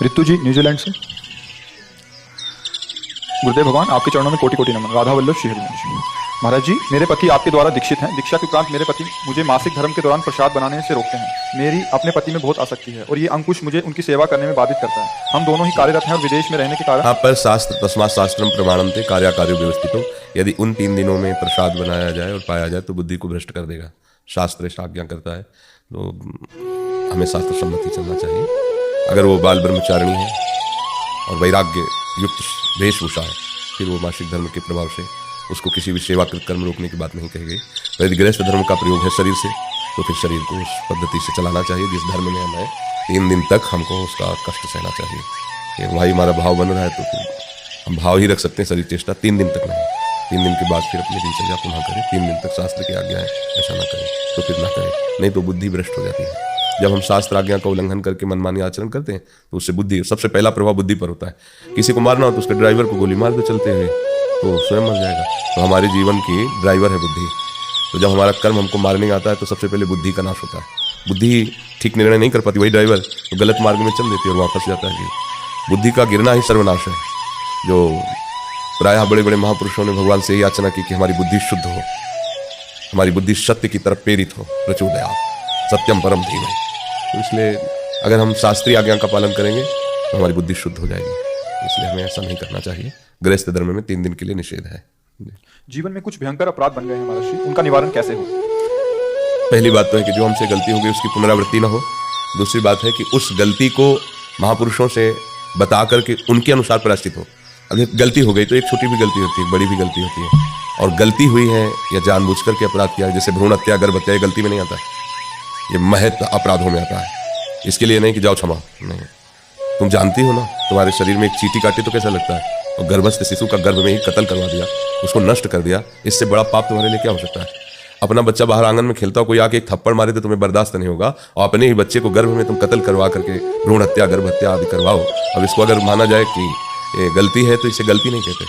रितु जी New Zealand से। गुरुदेव भगवान आपके चरणों में कोटि कोटि नमन। राधा वल्लभ श्रीहरिवंश। महाराज जी, मेरे पति आपके द्वारा दीक्षित हैं। दीक्षा के उपरांत मेरे पति मुझे मासिक धर्म के दौरान प्रसाद बनाने से रोकते हैं। मेरी अपने पति में बहुत आसक्ति है और ये अंकुश मुझे उनकी सेवा करने में बाधित करता है। हम दोनों ही कार्यरत हैं और विदेश में रहने के कारण। हाँ, पर शास्त्र तस्मात् शास्त्रम प्रमाणम थे कार्याकार्य व्यवस्थितो। यदि उन 3 दिनों में प्रसाद बनाया जाए और पाया जाए तो बुद्धि को भ्रष्ट कर देगा। शास्त्र ऐसा आज्ञा करता है, तो हमें शास्त्र सम्मति चलना चाहिए। अगर वो बाल ब्रह्मचारिणी है और वैराग्य युक्त वेशभूषा है, फिर वो मासिक धर्म के प्रभाव से उसको किसी भी सेवाकृत कर्म रोकने की बात नहीं कही गई। तो यदि गृहस्थ धर्म का प्रयोग है शरीर से, तो फिर शरीर को उस पद्धति से चलाना चाहिए जिस धर्म में हमें 3 दिन तक हमको उसका कष्ट सहना चाहिए। ये वही हमारा भाव बन रहा है तो फिर हम भाव ही रख सकते हैं, शरीर चेष्टा 3 दिन तक नहीं। 3 दिन के बाद फिर अपनी दिनचर्या पुनः करें। 3 दिन तक शास्त्र की आज्ञा है ऐसा ना करें तो फिर ना करें, नहीं तो बुद्धि भ्रष्ट हो जाती है। जब हम शास्त्र आज्ञा का उल्लंघन करके मनमानी आचरण करते हैं तो उससे बुद्धि, सबसे पहला प्रभाव बुद्धि पर होता है। किसी को मारना हो तो उसके ड्राइवर को गोली मार दो चलते हुए, तो स्वयं मर जाएगा। तो हमारे जीवन की ड्राइवर है बुद्धि। तो जब हमारा कर्म हमको मारने आता है तो सबसे पहले बुद्धि का नाश होता है। बुद्धि ठीक निर्णय नहीं कर पाती, वही ड्राइवर तो गलत मार्ग में चल देती है और वहाँ फंस जाता है। बुद्धि का गिरना ही सर्वनाश है। जो प्रायः बड़े बड़े महापुरुषों ने भगवान से ही याचना की कि हमारी बुद्धि शुद्ध हो, हमारी बुद्धि सत्य की तरफ प्रेरित हो। प्रचोदयात् सत्यम परम धीमहि। तो इसलिए अगर हम शास्त्रीय आज्ञा का पालन करेंगे तो हमारी बुद्धि शुद्ध हो जाएगी। इसलिए हमें ऐसा नहीं करना चाहिए। गृहस्थ धर्म में 3 दिन के लिए निषेध है। जीवन में कुछ भयंकर अपराध बन गए हैं महाराज जी, उनका निवारण कैसे हो? पहली बात तो है कि जो हमसे गलती हो गई उसकी पुनरावृत्ति ना हो। दूसरी बात है कि उस गलती को महापुरुषों से बता करके उनके अनुसार प्रायश्चित हो। अब एक गलती हो गई तो एक छोटी भी गलती होती है, बड़ी भी गलती होती है। और गलती हुई है या जानबूझ करके अपराध किया है, जैसे भ्रूण हत्या, गर्भ हत्या, ये गलती में नहीं आता है, ये महत्व अपराधों में आता है। इसके लिए नहीं कि जाओ क्षमा, नहीं। तुम जानती हो ना, तुम्हारे शरीर में एक चींटी काटे तो कैसा लगता है, और गर्भस्थ शिशु का गर्भ में ही कत्ल करवा दिया, उसको नष्ट कर दिया। इससे बड़ा पाप तुम्हारे लिए क्या हो सकता है? अपना बच्चा बाहर आंगन में खेलता हो, कोई आके एक थप्पड़ मारे तो तुम्हें बर्दाश्त नहीं होगा, और अपने ही बच्चे को गर्भ में तुम कत्ल करवा करके भ्रूण हत्या, गर्भ हत्या आदि करवाओ। अब इसको अगर माना जाए कि ये गलती है तो इसे गलती नहीं कहते,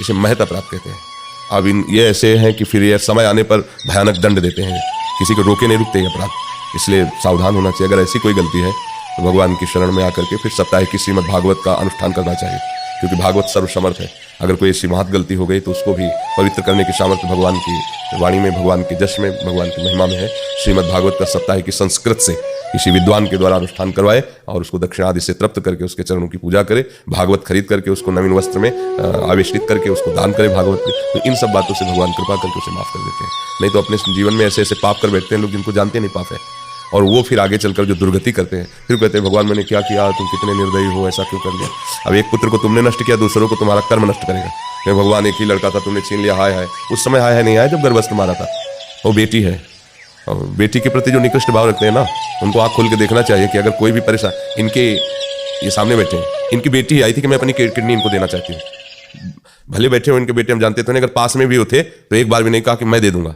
इसे महत्व अपराध कहते हैं। अब ये ऐसे हैं कि फिर ये समय आने पर भयानक दंड देते हैं, किसी को रोके नहीं रुकते ये अपराध। इसलिए सावधान होना चाहिए। अगर ऐसी कोई गलती है तो भगवान की शरण में आकर के फिर सप्ताह की श्रीमद् भागवत का अनुष्ठान करना चाहिए, क्योंकि भागवत सर्वसमर्थ है। अगर कोई ऐसी महत गलती हो गई तो उसको भी पवित्र करने की सामर्थ्य भगवान की वाणी में, भगवान के जश में, भगवान की महिमा में है। श्रीमद् भागवत का सप्ताह की संस्कृत से किसी विद्वान के द्वारा अनुष्ठान करवाए और उसको दक्षिणादि से तृप्त करके उसके चरणों की पूजा करे, भागवत खरीद करके उसको नवीन वस्त्र में आवेशित करके उसको दान करे भागवत में, तो इन सब बातों से भगवान कृपा करके उसे माफ कर देते हैं। नहीं तो अपने जीवन में ऐसे ऐसे पाप कर बैठते हैं लोग जिनको जानते नहीं पाप है, और वो फिर आगे चलकर जो दुर्गति करते हैं, फिर कहते हैं भगवान मैंने क्या किया, तुम कितने निर्दयी हो, ऐसा क्यों कर लिया। अब एक पुत्र को तुमने नष्ट किया, दूसरों को तुम्हारा कर्म नष्ट करेगा। मैं भगवान एक ही लड़का था, तुमने छीन लिया, हाय हाय। उस समय हाय हाय नहीं आया जब गर्भस्थ मारा था। वो बेटी है, और बेटी के प्रति जो निकृष्ट भाव रखते हैं ना, उनको आँख खोल के देखना चाहिए कि अगर कोई भी परेशान, इनके ये सामने बैठे हैं, इनकी बेटी आई थी कि मैं अपनी किडनी इनको देना चाहती हूँ। भले बैठे हो इनके बेटे, हम जानते थे नहीं, अगर पास में भी होते तो एक बार भी नहीं कहा कि मैं दे दूंगा।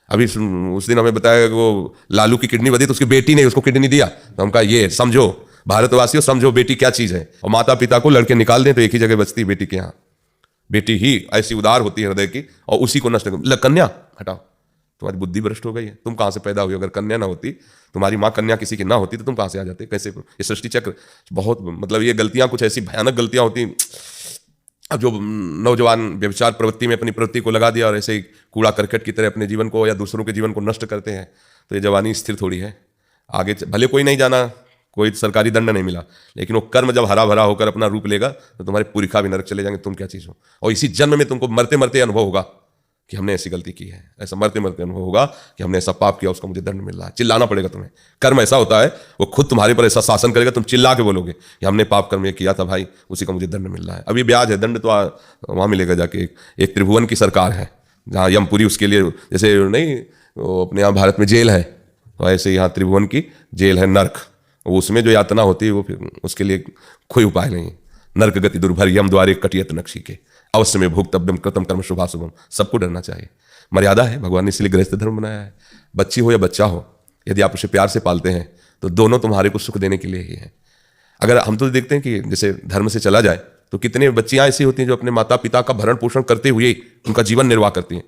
अभी उस दिन हमें बताया कि वो लालू की किडनी बदी तो उसकी बेटी ने उसको किडनी दिया, तो हम कहा ये समझो भारतवासियों, समझो बेटी क्या चीज है। और माता पिता को लड़के निकाल दें तो एक ही जगह बचती है बेटी के यहाँ। बेटी ही ऐसी उदार होती है हृदय की, और उसी को नष्ट कन्या हटाओ, तुम्हारी बुद्धि भ्रष्ट हो गई है। तुम कहाँ से पैदा हुई? अगर कन्या ना होती, तुम्हारी माँ कन्या किसी की ना होती तो तुम कहाँ से आ जाते? कैसे? ये सृष्टि चक्र बहुत, मतलब ये गलतियां कुछ ऐसी भयानक गलतियां होती। अब जो नौजवान व्यभिचार प्रवृत्ति में अपनी प्रवृत्ति को लगा दिया और ऐसे ही कूड़ा करकट की तरह अपने जीवन को या दूसरों के जीवन को नष्ट करते हैं, तो ये जवानी स्थिर थोड़ी है। आगे भले कोई नहीं जाना, कोई सरकारी दंड नहीं मिला, लेकिन वो कर्म जब हरा भरा होकर अपना रूप लेगा तो तुम्हारे पुरखा भी नरक चले जाएंगे, तुम क्या चीज़ हो। और इसी जन्म में तुमको मरते मरते अनुभव होगा कि हमने ऐसी गलती की है, ऐसा मरते मरते अनुभव होगा कि हमने ऐसा पाप किया, उसका मुझे दंड मिल रहा है। चिल्लाना पड़ेगा तुम्हें। कर्म ऐसा होता है, वो खुद तुम्हारे पर ऐसा शासन करेगा, तुम चिल्ला के बोलोगे कि हमने पाप कर्म ये किया था भाई, उसी का मुझे दंड मिल रहा है। अभी ब्याज है, दंड तो वहाँ मिलेगा जाके। एक त्रिभुवन की सरकार है जहाँ यमपुरी उसके लिए, जैसे नहीं वो अपने यहाँ भारत में जेल है, तो ऐसे यहाँ त्रिभुवन की जेल है नर्क। उसमें जो यातना होती है वो फिर उसके लिए कोई उपाय नहीं। नर्क गति दुर्भर यम द्वारे कटियत नक्शी के अवश्य में भोक्तव्यम कृतम कर्म शुभाशुभम। सबको डरना चाहिए, मर्यादा है। भगवान ने इसलिए गृहस्थ धर्म बनाया है। बच्ची हो या बच्चा हो, यदि आप उसे प्यार से पालते हैं तो दोनों तुम्हारे को सुख देने के लिए ही हैं। अगर हम तो देखते हैं कि जैसे धर्म से चला जाए तो कितने बच्चियां ऐसी होती हैं जो अपने माता पिता का भरण पोषण करते हुए उनका जीवन निर्वाह करती हैं।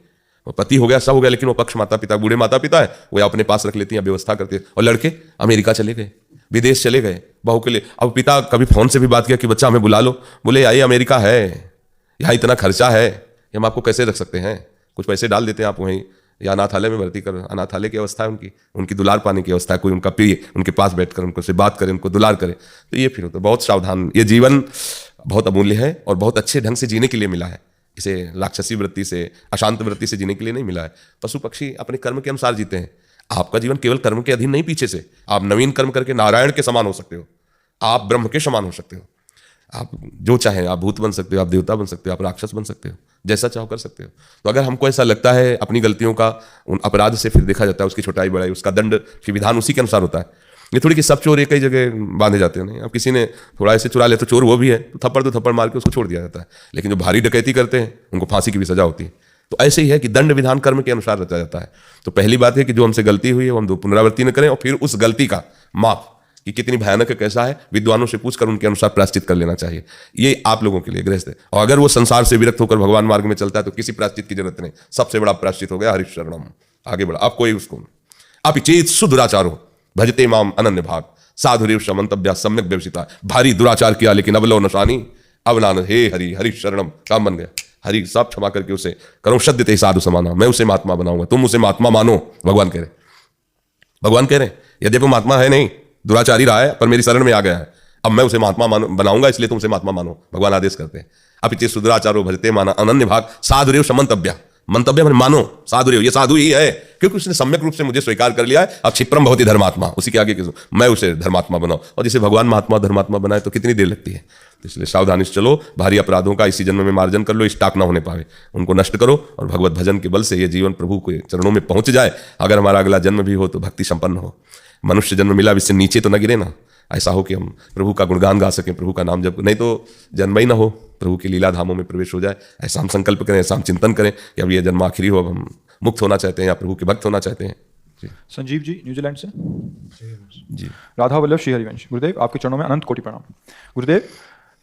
वो पति हो गया, सब हो गया, लेकिन वो पक्ष माता पिता, बूढ़े माता पिता है, वो अपने पास रख लेती हैं, व्यवस्था करती है। और लड़के अमेरिका चले गए, विदेश चले गए बहू के लिए। अब पिता कभी फोन से भी बात किया कि बच्चा हमें बुला लो, बोले आइए अमेरिका है, यहाँ इतना खर्चा है, ये हम आपको कैसे रख सकते हैं, कुछ पैसे डाल देते हैं आप वहीं, या अनाथालय में भर्ती कर। अनाथालय की अवस्था है उनकी दुलार पाने की अवस्था है, कोई उनका प्रिय उनके पास बैठकर उनको से बात करे, उनको दुलार करे। तो ये फिर होता है बहुत सावधान। ये जीवन बहुत अमूल्य है और बहुत अच्छे ढंग से जीने के लिए मिला है। इसे राक्षसी वृत्ति से, अशांत वृत्ति से जीने के लिए नहीं मिला है। पशु पक्षी अपने कर्म के अनुसार जीते हैं। आपका जीवन केवल कर्म के अधीन नहीं, पीछे से आप नवीन कर्म करके नारायण के समान हो सकते हो, आप ब्रह्म के समान हो सकते हो। आप जो चाहें, आप भूत बन सकते हो, आप देवता बन सकते हो, आप राक्षस बन सकते हो, जैसा चाहो कर सकते हो। तो अगर हमको ऐसा लगता है अपनी गलतियों का, उन अपराध से फिर देखा जाता है उसकी छोटाई बड़ाई, उसका दंड की विधान उसी के अनुसार होता है। ये थोड़ी कि सब चोर एक ही जगह बांधे जाते हैं, नहीं। अब किसी ने थोड़ा ऐसे चुरा लिया तो चोर वो भी है, तो थप्पड़ मार के उसको छोड़ दिया जाता है। लेकिन जो भारी डकैती करते हैं उनको फांसी की भी सजा होती है। तो ऐसे ही है कि दंड विधान कर्म के अनुसार रचा जाता है। तो पहली बात है कि जो हमसे गलती हुई है वो हम पुनरावृत्ति न करें, और फिर उस गलती का माप कि कितनी भयानक है, कैसा है, विद्वानों से पूछकर उनके अनुसार प्रायश्चित कर लेना चाहिए। ये आप लोगों के लिए गृहस्थ है। और अगर वो संसार से विरक्त होकर भगवान मार्ग में चलता है तो किसी प्रायश्चित की जरूरत नहीं। सबसे बड़ा प्रायश्चित हो गया हरिशरणम, आगे बढ़ा। आप कोई उसको आप चेत सुदुराचारो भजते माम अनन्य भाग साधुरेव समंतव्या सम्यक व्यवसिता। भारी दुराचार किया लेकिन अब लो नशानी अवनान, हे हरि हरि शरणम, काम बन गया। हरि सब क्षमा करके उसे करो सद्यते साधु समाना, मैं उसे महात्मा बनाऊंगा, तुम उसे महात्मा मानो। भगवान कह रहे यदि वो महात्मा है नहीं, दुराचारी रहा है पर मेरी शरण में आ गया है, अब मैं उसे महात्मा बनाऊंगा, इसलिए तुम उसे महात्मा मानो। भगवान आदेश करते हैं। अपिचे सुदुराचारो भजते माना अनन्य भाग साधुरेव समंतव्या। मंतव्य मैंने मानो, साधुरेव ये साधु ही है क्योंकि उसने सम्यक रूप से मुझे स्वीकार कर लिया है। अब क्षिप्रम भवति धर्मात्मा, उसी के आगे मैं उसे धर्मात्मा बनाऊं। और जिसे भगवान महात्मा धर्मात्मा बनाए तो कितनी देर लगती है। तो इसलिए सावधानी से चलो। भारी अपराधों का इसी जन्म में मार्जन कर लो, स्टाक ना होने पावे, उनको नष्ट करो और भगवत भजन के बल से ये जीवन प्रभु के चरणों में पहुंच जाए। अगर हमारा अगला जन्म भी हो तो भक्ति संपन्न हो। मनुष्य जन्म मिला, इससे नीचे तो न गिरे ना। ऐसा हो कि हम प्रभु का गुणगान गा सकें, प्रभु का नाम जप, नहीं तो जन्म ही ना हो, प्रभु की लीला धामों में प्रवेश हो जाए। ऐसा हम संकल्प करें, ऐसा हम चिंतन करें कि अब ये जन्म आखिरी हो, अब हम मुक्त होना चाहते हैं या प्रभु के भक्त होना चाहते हैं। जी। संजीव जी न्यूजीलैंड से। जी। राधा वल्लभ श्री हरिवंश, गुरुदेव आपके चरणों में अनंत कोटि प्रणाम। गुरुदेव,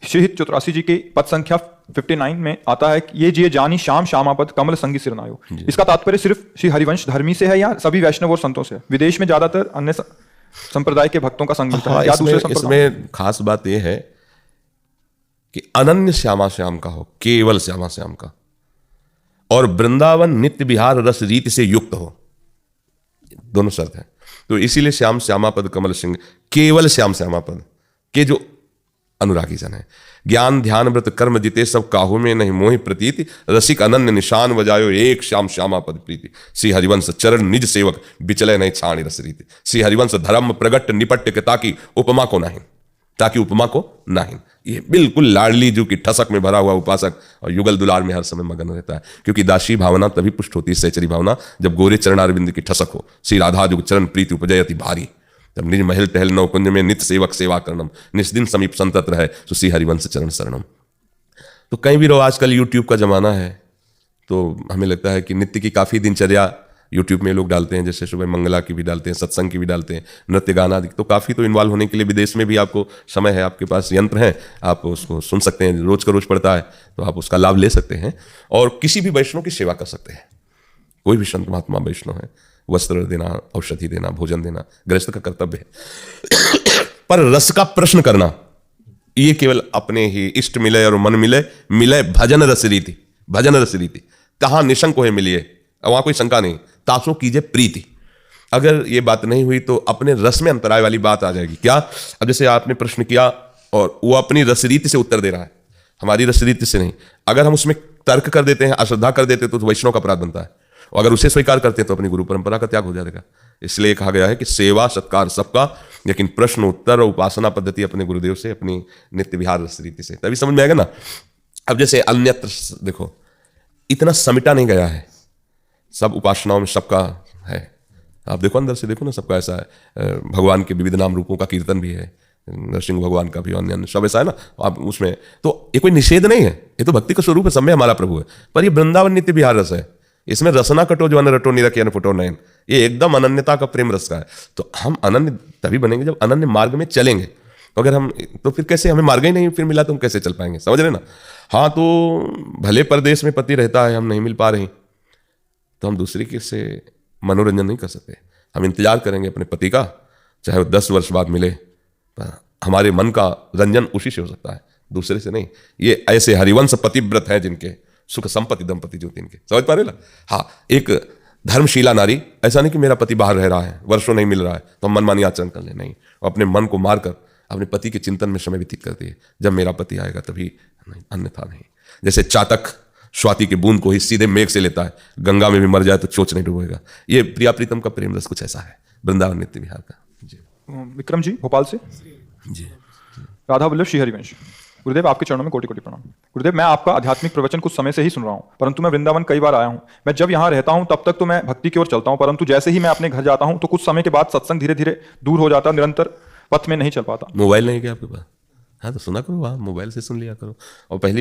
श्रीहित 84 जी के पद संख्या 59 में आता है कि ये जिये जानी श्याम श्यामापद कमल संगी सिरनायो। इसका तात्पर्य सिर्फ श्री हरिवंश धर्मी से है या सभी वैष्णव और संतों से? विदेश में ज्यादातर अन्य संप्रदाय के भक्तों का संग मिलता है या दूसरे संप्रदाय? इसमें खास बात यह है कि अनन्य श्यामा श्याम का हो, केवल श्यामा श्याम का, और वृंदावन नित्य विहार रस रीति से युक्त हो, दोनों शर्त है। तो इसीलिए श्याम श्यामापद कमल सिंह, केवल श्याम श्यामापद के जो अनुरागी जन है। ज्ञान ध्यान व्रत कर्म जिते सब काहू में नहीं मोहि प्रतीति, रसिक अनन्य निशान बजायो एक श्याम श्यामापद प्रीति। श्री हरिवंश चरण निज सेवक बिचले नहीं छाणी रस रीति। श्री हरिवंश धर्म प्रगट निपट्य के ताकि उपमा को नहीं, ताकि उपमा को नहीं। ये बिल्कुल लाडली जू की ठसक में भरा हुआ उपासक और युगल दुलार में हर समय मगन रहता है। क्योंकि दासी भावना तभी पुष्ट होती है, सहचरी भावना, जब गोरे चरणारविंद की ठसक हो। श्री राधा जुग चरण प्रीति उपजयति भारी, जब निज महल टहल नव कुंज में नित्य सेवक सेवा करनम, निस्दिन समीप संतत रहे सो श्री हरिवंश चरण शरणम। तो कहीं भी रहो, आजकल यूट्यूब का जमाना है, तो हमें लगता है कि नित्य की काफ़ी दिनचर्या यूट्यूब में लोग डालते हैं। जैसे सुबह मंगला की भी डालते हैं, सत्संग की भी डालते हैं, नृत्य गाना आदि। तो काफ़ी तो इन्वॉल्व होने के लिए विदेश में भी आपको समय है, आपके पास यंत्र हैं, आप उसको सुन सकते हैं। रोज का रोज पड़ता है तो आप उसका लाभ ले सकते हैं और किसी भी वैष्णव की सेवा कर सकते हैं। कोई भी संत महात्मा वैष्णव है, वस्त्र देना, औषधि देना, भोजन देना गृहस्थ का कर्तव्य है। पर रस का प्रश्न करना ये केवल अपने ही इष्ट मिले और मन मिले, मिले भजन रस रीति। भजन रस रीति कहाँ निशंक हो मिलिए, वहां कोई शंका नहीं, तासो कीजिए प्रीति। अगर ये बात नहीं हुई तो अपने रस में अंतराय वाली बात आ जाएगी। क्या? अब जैसे आपने प्रश्न किया और वो अपनी रस रीति से उत्तर दे रहा है, हमारी रस रीति से नहीं। अगर हम उसमें तर्क कर देते हैं, अश्रद्धा कर देते हैं, तो वैष्णव का अपराध बनता है। और अगर उसे स्वीकार करते हैं तो अपनी गुरु परंपरा का त्याग हो जाएगा। इसलिए कहा गया है कि सेवा सत्कार सबका, लेकिन प्रश्न उत्तर और उपासना पद्धति अपने गुरुदेव से, अपनी नित्य विहार रस रीति से, तभी समझ में आएगा ना। अब जैसे अन्यत्र देखो, इतना समिटा नहीं गया है, सब उपासनाओं में सबका है। आप देखो अंदर से देखो ना, सबका ऐसा है। भगवान के विविध नाम रूपों का कीर्तन भी है, नरसिंह भगवान का भी, अन्य सब ऐसा है ना। आप उसमें तो ये कोई निषेध नहीं है, ये तो भक्ति का स्वरूप है, सब में हमारा प्रभु है। पर ये वृंदावन नित्य विहार रस है, इसमें रसना कटो जो अन्न रटो निरख अन्न फुटो नयन, ये एकदम अनन्यता का प्रेम रस का है। तो हम अनन्य तभी बनेंगे जब अनन्य मार्ग में चलेंगे। अगर हम तो फिर कैसे, हमें मार्ग ही नहीं फिर मिला तो हम कैसे चल पाएंगे, समझ रहे ना। हाँ, तो भले परदेश में पति रहता है, हम नहीं मिल पा रहे, तो हम दूसरे के से मनोरंजन नहीं कर सकते। हम इंतजार करेंगे अपने पति का, चाहे वो 10 वर्ष बाद मिले, हमारे मन का रंजन उसी से हो सकता है, दूसरे से नहीं। ये ऐसे हरिवंश पतिव्रत हैं जिनके सुख संपत्ति दंपति जो इनके, समझ पा रहे ना। हाँ, एक धर्मशीला नारी, ऐसा नहीं कि मेरा पति बाहर रह रहा है, वर्षों नहीं मिल रहा है तो हम मनमानी आचरण कर ले, नहीं। वो अपने मन को मारकर अपने पति के चिंतन में समय व्यतीत करती है। जब मेरा पति आएगा तभी, नहीं, अन्यथा नहीं। जैसे चातक स्वाति के बूंद को ही सीधे मेघ से लेता है, गंगा में भी मर जाए तो चोच नहीं डूबेगा। ये प्रिया प्रीतम का प्रेम रस कुछ ऐसा है, वृंदावन नित्य विहार का। जी विक्रम जी भोपाल से। जी राधा वल्लभ श्री हरिवंश। गुरुदेव आपके चरणों में कोटि कोटि प्रणाम। गुरुदेव मैं आपका आध्यात्मिक प्रवचन कुछ समय से ही सुन रहा हूँ, परंतु मैं वृंदावन कई बार आया हूँ। मैं जब यहाँ रहता हूँ तब तक तो मैं भक्ति की ओर चलता हूँ, परंतु जैसे ही मैं अपने घर जाता हूँ तो कुछ समय के बाद सत्संग धीरे धीरे दूर हो जाता, निरंतर पथ में नहीं चल पाता। मोबाइल नहीं क्या आपके पास? हाँ तो सुना करो, वहाँ मोबाइल से सुन लिया करो। और पहली